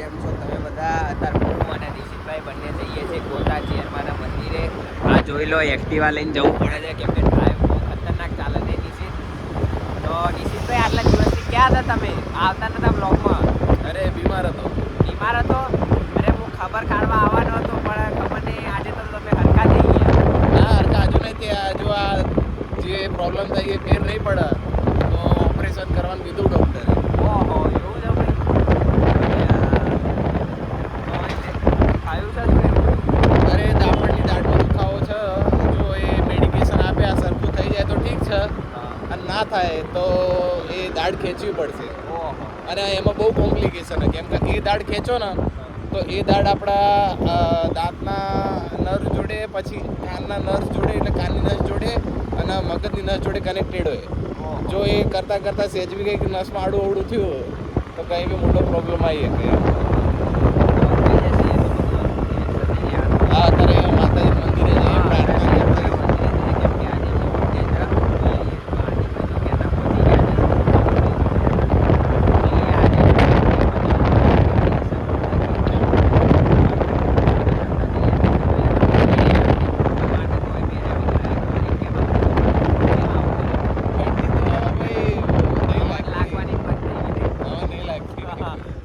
કેમ છો તમે બધા? અત્યારે હું અને નિશિતભાઈ બંને જઈએ છીએ ગોતા ચેરમાના મંદિરે. આ જોઈ લો, એક્ટિવા લઈને જવું પડે છે કેમ કે ડ્રાઈવ બહુ ખતરનાક ચાલે છે નિશિત. તો નિશિતભાઈ, આટલા દિવસથી ક્યાં હતા તમે? આવતા નતા બ્લોગમાં. અરે બીમાર હતો. બીમાર હતો? અરે હું ખબર કાઢવા આવવાનો હતો પણ ખબર નહીં, આજે તો તમે હરખા થઈ ગયા. ના હરખા હજુ નથી. હજુ આ જે પ્રોબ્લેમ થાય એ ફેર નહીં પડે તો ઓપરેશન કરવાનું કીધું ડૉક્ટરે. ઓહો, એવું છે ભાઈ? ખાયું છે શું એવું? અરે દાંતની દાઢનો દુખાવો છે. જો એ મેડિકેશન આપ્યા સરખું થઈ જાય તો ઠીક છે, અને ના થાય તો એ દાઢ ખેંચવી પડશે. ઓહો. અને એમાં બહુ કોમ્પ્લિકેશન છે કેમ કે એ દાઢ ખેંચો ને તો એ દાઢ આપણા દાંતના નર્વ જોડે, પછી કાનના નર્વ જોડે, એટલે કાનની નસ જોડે અને મગજની નસ જોડે કનેક્ટેડ હોય. જો એ કરતાં કરતાં સહેજ બી કંઈક નસમાં આડું અવડું થયું તો કંઈ બી મોટો પ્રોબ્લેમ આવી શકે. હા, અત્યારે માતાજી મંદિરે જઈએ, પ્રાર્થના કરીએ.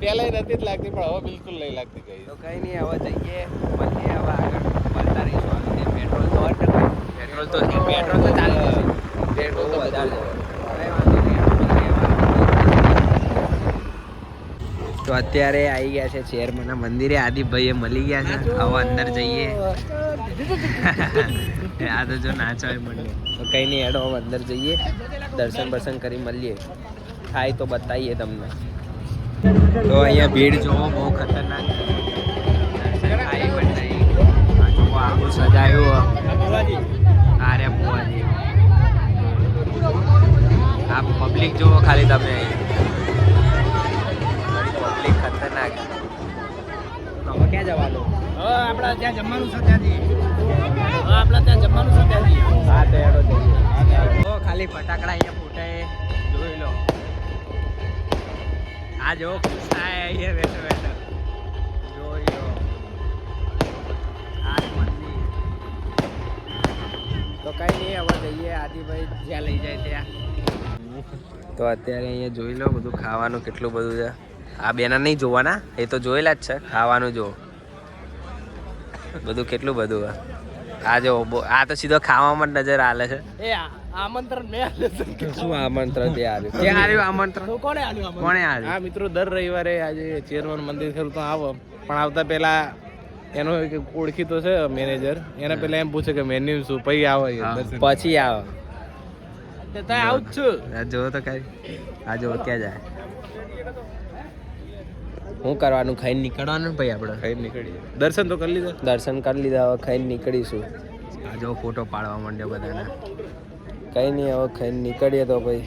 પહેલાં નથી જ લાગતી પણ હવે બિલકુલ નહીં લાગતી કઈ. તો કંઈ નહીં, હવે જઈએ મળીએ. હવે આગળ મળતા રહીશું. આવી રીતે પેટ્રોલ તો પેટ્રોલ તો ચાલે છે. પેટ્રોલ તો વધારે તો અત્યારે આવી ગયા છે ચેરમાના મંદિરે. આદિભાઈએ મળી ગયા છે. હવે અંદર જઈએ. આ તો જો નાચવાય મંડે. તો કંઈ નહીં, હેડો હવે અંદર જઈએ, દર્શન બર્શન કરી મળીએ. થાય તો બતાવીએ તમને. તો અહીંયા ભીડ જોવો, બહુ ખતરનાક. દર્શન થાય પણ નહીં. આ જોવો, આખું સજાયું. અરે બુવાજી, આ પબ્લિક જોવો ખાલી તમે. પબ્લિક ખતરનાક. તમે ક્યાં જવાનું? હવે આપણા ત્યાં જમવાનું છે ત્યાંથી. હા, તો એડો જઈએ. તો ખાલી ફટાકડા અહીંયા ફૂટે, જોઈ લો. આ જો કૃષ્ણા અહીંયા બેઠો બેઠો જોઈ લો. આ મંદિર. તો કઈ નહીં, હવે જઈએ આદિભાઈ જ્યાં લઈ જાય ત્યાં. તો અત્યારે અહીંયા જોઈ લો, બધું ખાવાનું કેટલું બધું છે. આ બેના નહીં જોવાના, એ તો જોયેલા જ છે. ખાવાનું જો બધું કેટલું બધું છે. આ જો આ તો સીધો ખાવામાં જ નજર આલે છે. આમંત્રણ મેં શું આમંત્રણ ત્યાં આવ્યું? ક્યાં આવ્યું આમંત્રણ? કોણે આલ્યું? કોણે આવ્યું? હા મિત્રો, દર રવિવારે આજે ચેરમાન મંદિર ખરું તો આવો, પણ આવતા પહેલા એનો એક ઓળખીતો છે મેનેજર, એને પહેલા એમ પૂછે કે મેન્યુ શું, પછી આવે એ દર્શન. પછી આવો. આવું જ છું. જો તો કઈ આ જો ક્યાં જાય? શું કરવાનું? ખાઈને નીકળવાનું ને ભાઈ આપણે. ખાઈ નીકળીએ. દર્શન તો કરી લીધા. દર્શન કરી લીધા, હવે ખાઈને નીકળીશું. આ જો ફોટો પાડવા માંડ્યો બધાને. કંઈ નહીં, હવે ખાઈને નીકળીએ તો ભાઈ.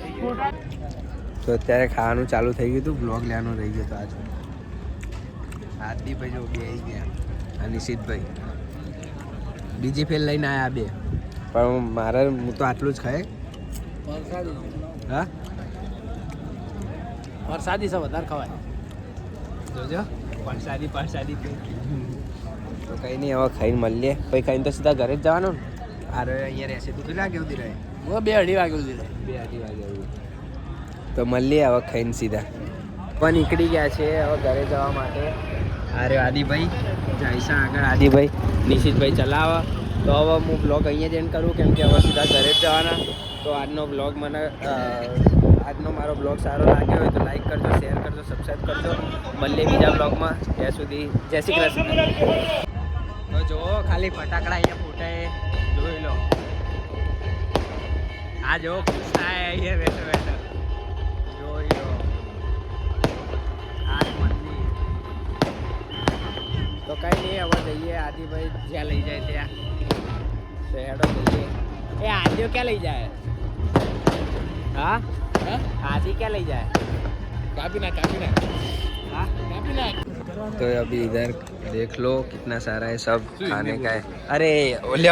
તો અત્યારે ખાવાનું ચાલુ થઈ ગયું હતું, બ્લોગ લેવાનું રહી ગયો હતો. આજે આદિભાઈ જો બે આવી ગયા, આ નિશિતભાઈ બીજી ફેર લઈને આવ્યા બે. પણ મારે હું તો આટલું જ ખાય. હા, વરસાદી છે, વધારે ખવાય. જોજો પરસાદી તો કંઈ નહીં, હવે ખાઈને મળીએ. પછી ખાઈને તો સીધા ઘરે જ જવાનું ને. અરે અહીંયા રહેશે તો કેટલા વાગે સુધી રહે? 2-2:30 વાગે સુધી રહે. 2-2:30 વાગે આવ્યું. તો મળીએ હવે ખાઈને સીધા. પણ નીકળી ગયા છે હવે ઘરે જવા માટે. અરે આદિભાઈ જાય છે આગળ. આદિભાઈ નિશિતભાઈ ચલાવે. તો હવે હું બ્લોગ અહીંયા જ એન્ડ કરું કેમ કે હવે સીધા ઘરે જ જવાના. તો આજનો બ્લોગ મને આજનો મારો બ્લોગ સારો લાગ્યો હોય તો લાઈક કરજો, શેર કરજો, સબસ્ક્રાઈબ કરજો. મળીએ બીજા બ્લોગમાં. ત્યાં સુધી જય શ્રી કૃષ્ણ. તો જુઓ, ખાલી ફટાકડા અહીંયા ફૂટે, જોઈ લો. આ જો કૃષ્ણા અહીંયા બેઠો બેઠો જોઈ લો. આ મંદિર. તો કઈ નહીં, હવે જઈએ આદિભાઈ જ્યાં લઈ જાય ત્યાં. તો હેડો જઈએ. એ આદિઓ ક્યાં લઈ જાય? हाँ आदि क्या ले जाए? काफी ना हाँ काफी ना। तो अभी इधर देख लो कितना सारा है, सब खाने का है. अरे ओले